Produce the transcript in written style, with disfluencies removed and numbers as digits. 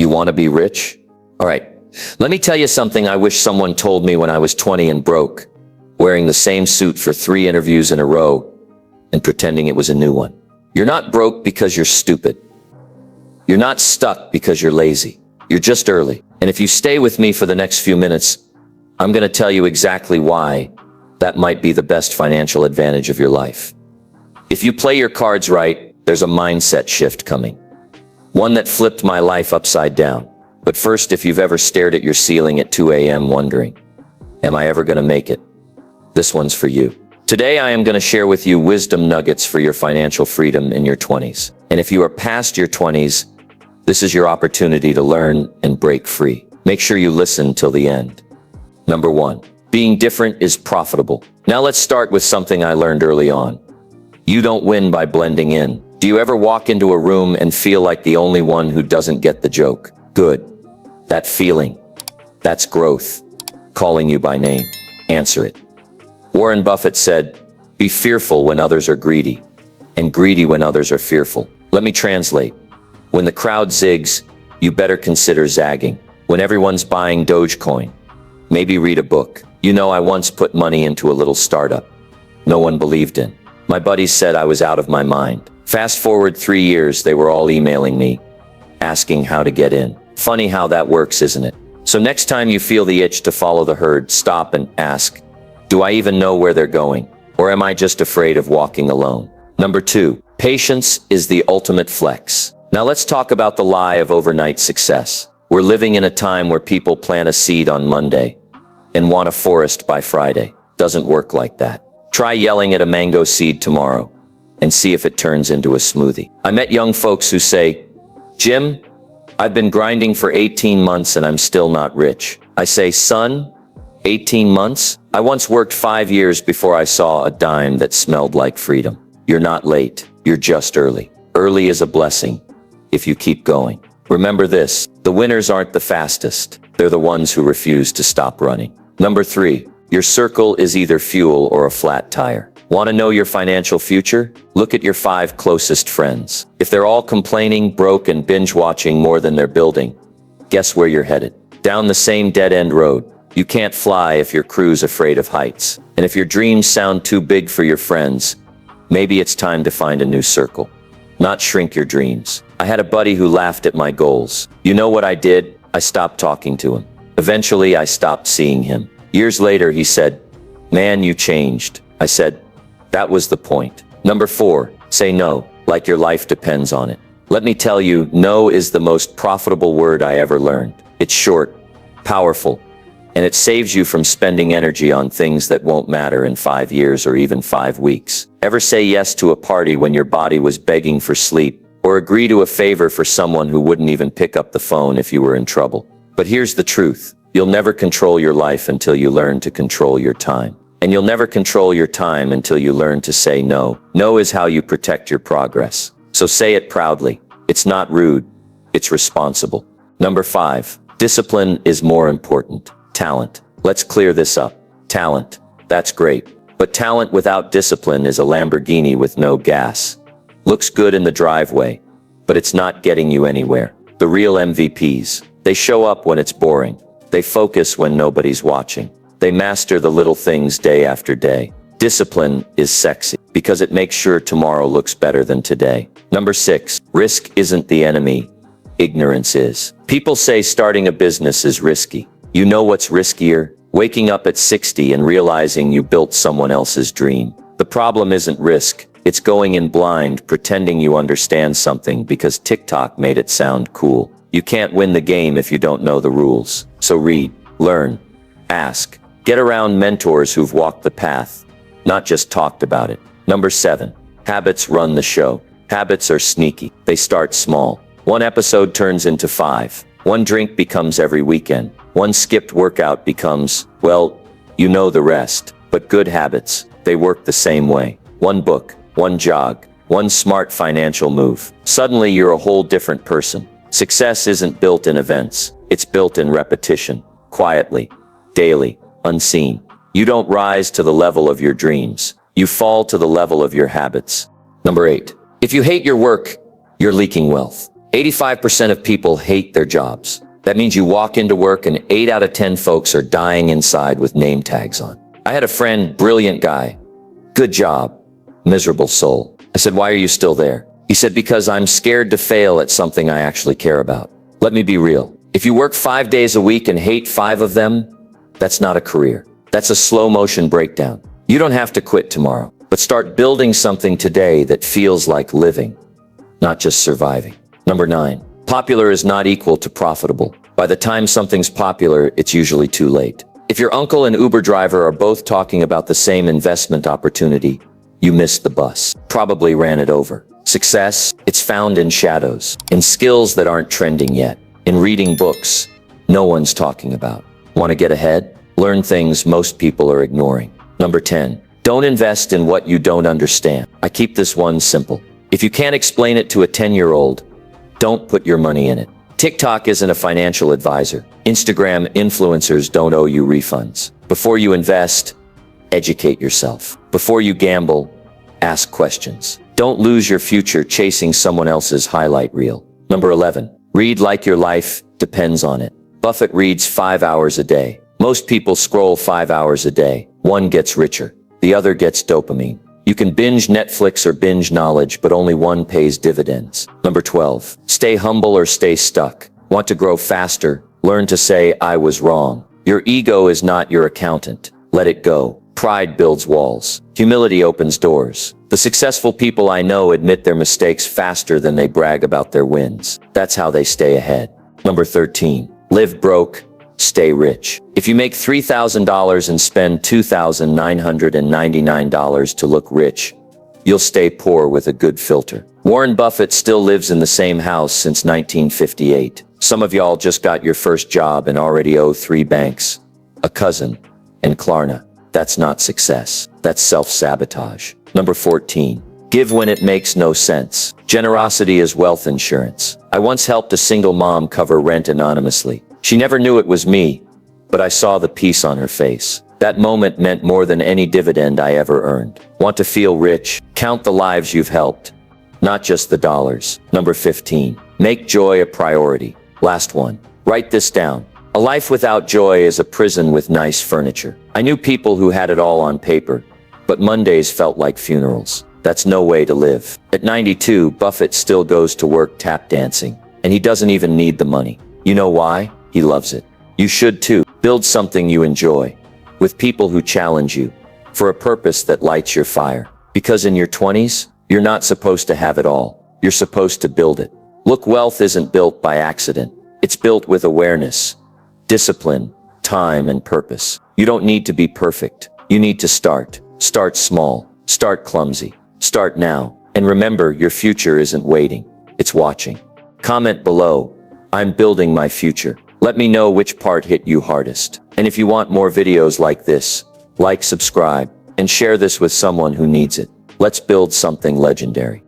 You want to be rich? All right. Let me tell you something I wish someone told me when I was 20 and broke, wearing the same suit for 3 interviews in a row and pretending it was a new one. You're not broke because you're stupid. You're not stuck because you're lazy. You're just early. And if you stay with me for the next few minutes, I'm going to tell you exactly why that might be the best financial advantage of your life. If you play your cards right, there's a mindset shift coming. One that flipped my life upside down. But first, if you've ever stared at your ceiling at 2 a.m. wondering, am I ever going to make it? This one's for you. Today, I am going to share with you wisdom nuggets for your financial freedom in your 20s. And if you are past your 20s, this is your opportunity to learn and break free. Make sure you listen till the end. Number 1, being different is profitable. Now let's start with something I learned early on. You don't win by blending in. Do you ever walk into a room and feel like the only one who doesn't get the joke? Good. That feeling, that's growth, calling you by name. Answer it. Warren Buffett said, be fearful when others are greedy, and greedy when others are fearful. Let me translate. When the crowd zigs, you better consider zagging. When everyone's buying Dogecoin, maybe read a book. You know, I once put money into a little startup no one believed in. My buddies said I was out of my mind. Fast forward 3 years, they were all emailing me, asking how to get in. Funny how that works, isn't it? So next time you feel the itch to follow the herd, stop and ask, do I even know where they're going? Or am I just afraid of walking alone? Number 2, patience is the ultimate flex. Now let's talk about the lie of overnight success. We're living in a time where people plant a seed on Monday and want a forest by Friday. Doesn't work like that. Try yelling at a mango seed tomorrow and see if it turns into a smoothie. I met young folks who say, Jim, I've been grinding for 18 months and I'm still not rich. I say, son, 18 months? I once worked 5 years before I saw a dime that smelled like freedom. You're not late. You're just early. Early is a blessing if you keep going. Remember this, the winners aren't the fastest. They're the ones who refuse to stop running. Number 3, your circle is either fuel or a flat tire. Want to know your financial future? Look at your 5 closest friends. If they're all complaining, broke, and binge-watching more than they're building, guess where you're headed? Down the same dead-end road. You can't fly if your crew's afraid of heights. And if your dreams sound too big for your friends, maybe it's time to find a new circle. Not shrink your dreams. I had a buddy who laughed at my goals. You know what I did? I stopped talking to him. Eventually, I stopped seeing him. Years later, he said, man, you changed. I said, that was the point. Number 4, say no, like your life depends on it. Let me tell you, no is the most profitable word I ever learned. It's short, powerful, and it saves you from spending energy on things that won't matter in 5 years or even 5 weeks. Ever say yes to a party when your body was begging for sleep, or agree to a favor for someone who wouldn't even pick up the phone if you were in trouble? But here's the truth. You'll never control your life until you learn to control your time. And you'll never control your time until you learn to say no. No is how you protect your progress. So say it proudly. It's not rude. It's responsible. Number 5, discipline is more important. Talent. Let's clear this up. Talent. That's great. But talent without discipline is a Lamborghini with no gas. Looks good in the driveway, but it's not getting you anywhere. The real MVPs. They show up when it's boring. They focus when nobody's watching. They master the little things day after day. Discipline is sexy because it makes sure tomorrow looks better than today. Number 6, risk isn't the enemy. Ignorance is. People say starting a business is risky. You know what's riskier? Waking up at 60 and realizing you built someone else's dream. The problem isn't risk. It's going in blind, pretending you understand something because TikTok made it sound cool. You can't win the game if you don't know the rules. So read, learn, ask. Get around mentors who've walked the path, not just talked about it. Number 7, habits run the show. Habits are sneaky. They start small. 1 episode turns into 5. 1 drink becomes every weekend. 1 skipped workout becomes, well, you know the rest. But good habits, they work the same way. 1 book, 1 jog, 1 smart financial move. Suddenly you're a whole different person. Success isn't built in events. It's built in repetition, quietly, daily, unseen. You don't rise to the level of your dreams. You fall to the level of your habits. Number 8, if you hate your work, you're leaking wealth. 85% of people hate their jobs. That means you walk into work and 8 out of 10 folks are dying inside with name tags on. I had a friend, brilliant guy. Good job. Miserable soul. I said, why are you still there? He said, because I'm scared to fail at something I actually care about. Let me be real. If you work 5 days a week and hate 5 of them, that's not a career. That's a slow motion breakdown. You don't have to quit tomorrow, but start building something today that feels like living, not just surviving. Number 9, popular is not equal to profitable. By the time something's popular, it's usually too late. If your uncle and Uber driver are both talking about the same investment opportunity, you missed the bus. Probably ran it over. Success, it's found in shadows, in skills that aren't trending yet, in reading books no one's talking about. Want to get ahead? Learn things most people are ignoring. Number 10, don't invest in what you don't understand. I keep this one simple. If you can't explain it to a 10-year-old, don't put your money in it. TikTok isn't a financial advisor. Instagram influencers don't owe you refunds. Before you invest, educate yourself. Before you gamble, ask questions. Don't lose your future chasing someone else's highlight reel. Number 11, read like your life depends on it. Buffett reads 5 hours a day. Most people scroll 5 hours a day. One gets richer, the other gets dopamine. You can binge Netflix or binge knowledge, but only one pays dividends. Number 12, stay humble or stay stuck. Want to grow faster? Learn to say, I was wrong. Your ego is not your accountant. Let it go. Pride builds walls. Humility opens doors. The successful people I know admit their mistakes faster than they brag about their wins. That's how they stay ahead. Number 13, live broke, stay rich. If you make $3,000 and spend $2,999 to look rich, you'll stay poor with a good filter. Warren Buffett still lives in the same house since 1958. Some of y'all just got your first job and already owe 3 banks, a cousin, and Klarna. That's not success. That's self-sabotage. Number 14, give when it makes no sense. Generosity is wealth insurance. I once helped a single mom cover rent anonymously. She never knew it was me, but I saw the peace on her face. That moment meant more than any dividend I ever earned. Want to feel rich? Count the lives you've helped, not just the dollars. Number 15, make joy a priority. Last one, write this down. A life without joy is a prison with nice furniture. I knew people who had it all on paper, but Mondays felt like funerals. That's no way to live. At 92, Buffett still goes to work tap dancing, and he doesn't even need the money. You know why? He loves it. You should too. Build something you enjoy, with people who challenge you, for a purpose that lights your fire. Because in your 20s, you're not supposed to have it all. You're supposed to build it. Look, wealth isn't built by accident. It's built with awareness, discipline, time, and purpose. You don't need to be perfect. You need to start. Start small. Start clumsy. Start now. And remember, your future isn't waiting. It's watching. Comment below, I'm building my future. Let me know which part hit you hardest. And if you want more videos like this, like, subscribe, and share this with someone who needs it. Let's build something legendary.